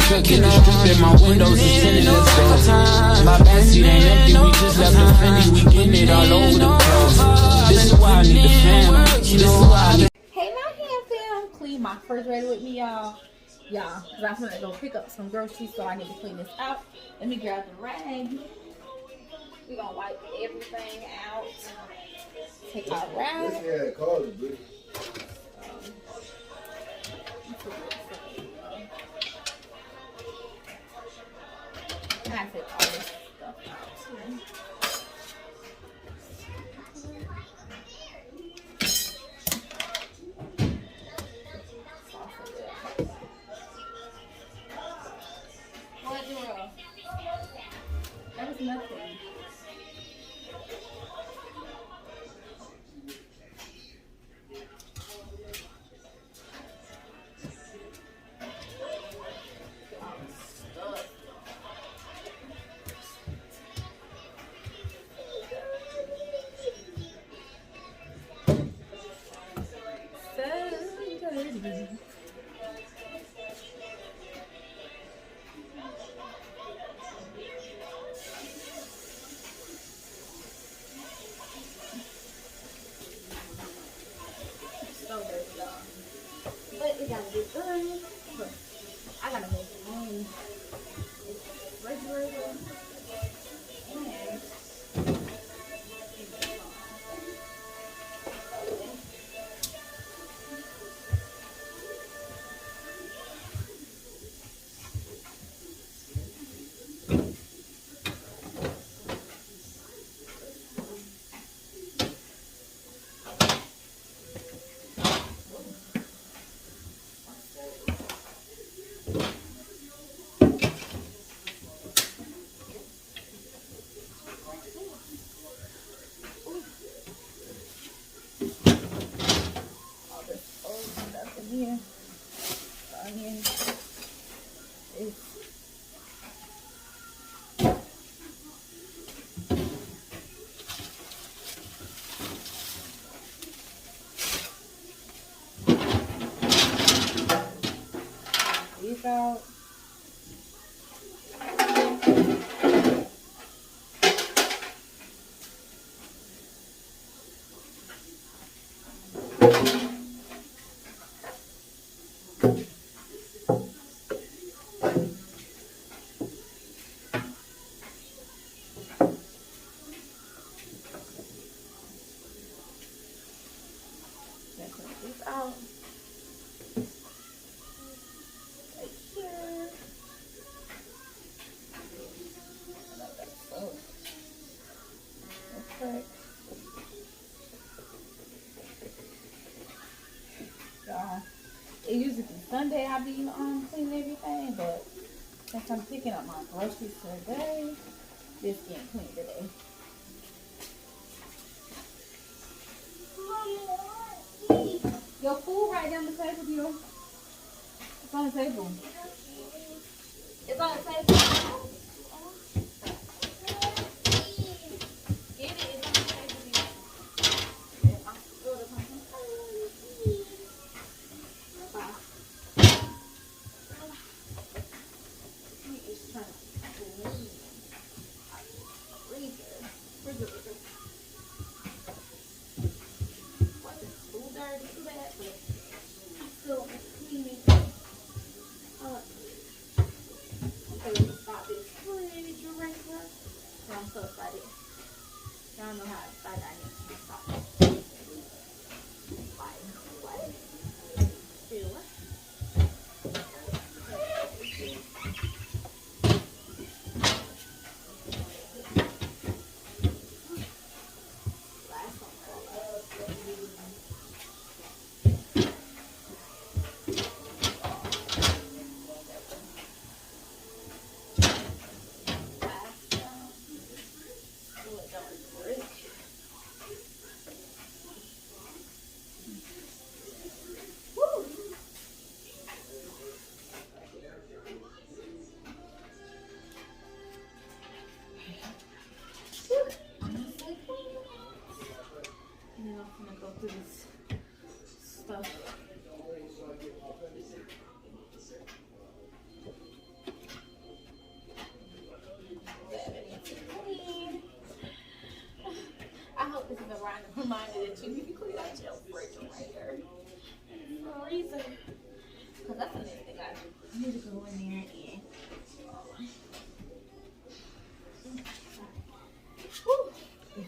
cooking the strip and my windows is tinted. Let's go. My backseat ain't empty, we just left the Fendi. We getting it all over the place. This is why I need the fam. This is why I need. Hey, my hand fam, clean my refrigerator with me, y'all. Y'all, because I'm gonna go pick up some groceries, so I need to clean this out. Let me grab the rag. We're gonna wipe everything out. Take our rag. I take all this stuff out too. What, Joel? That was nothing. But it gotta get done. Look, I gotta make it rain. Refrigerator. Here, onion is these out. Out right here. Okay. It used to be Sunday I be cleaning everything, but since I'm picking up my groceries today, this getting clean today. Your food right down the table, dear. It's on the table. It's on the table. Get it. It's on the table, dear. It's trying to clean. Freezer. Dirty, too bad, but I'm still cleaning. Okay, let me stop this. reminded that you need to clean out your refrigerator. For a reason. Because that's the next thing I do. I need to go in there and. Whew. Yeah.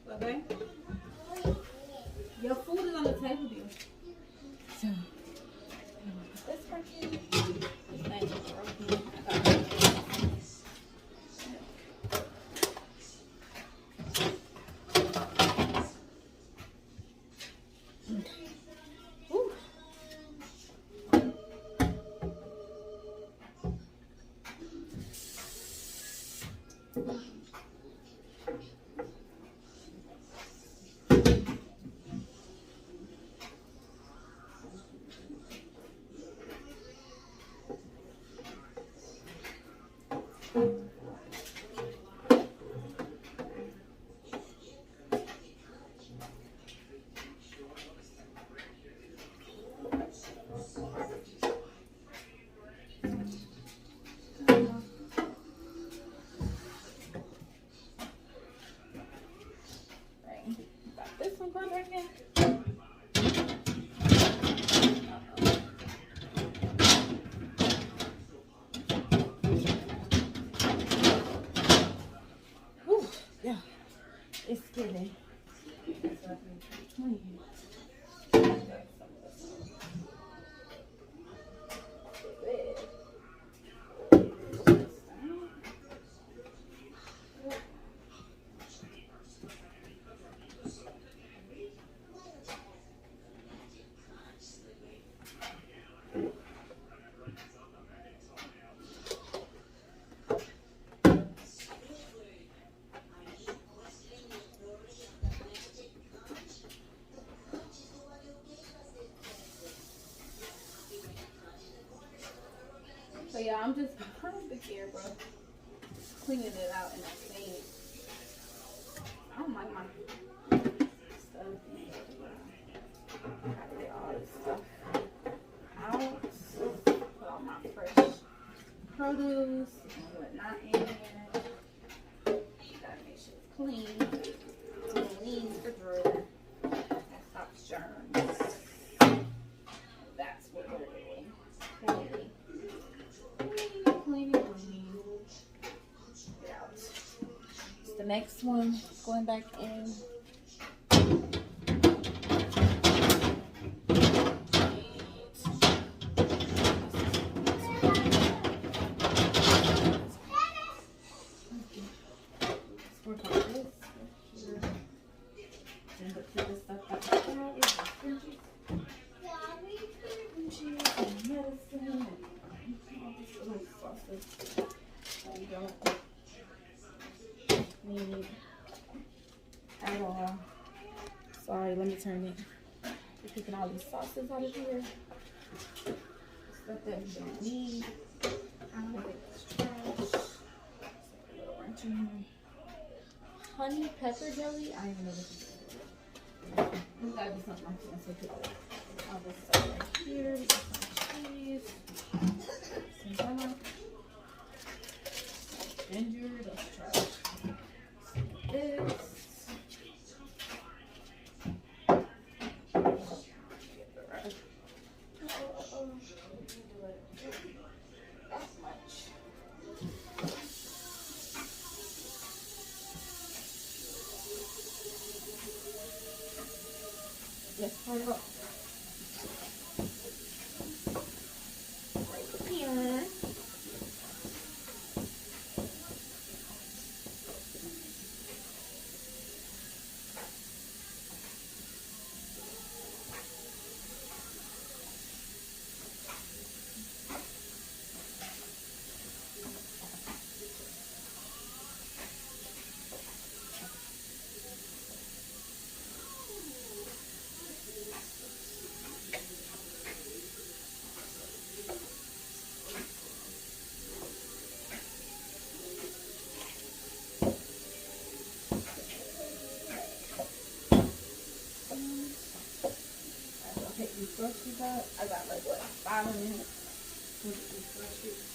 Okay. Your food is on the table, dear. So, put this right here. This thing is broken. I got it. Whew. Got this one going right here. Whew, yeah, it's getting. So yeah, I'm just perfect here, bro. Cleaning it out in the sink. I don't like my stuff. I get all this stuff out. Put all my fresh produce and whatnot in there. Gotta make sure it's clean. Clean refrigerator. That stops germs. That's what we're doing. Cleaning. Get out. It's the next one going back in. You don't need at all. Sorry, let me turn it. We're picking all these sauces out of here. Stuff that we don't need. I'm gonna take this trash. A little wrench in here. Honey pepper jelly. I don't even know what this is. This gotta be something like this. So put all this stuff right here. We got some cheese. Some butter. Ginger, let's try this. Get the rest. That much. Yes, hurry up. Right here. I don't know.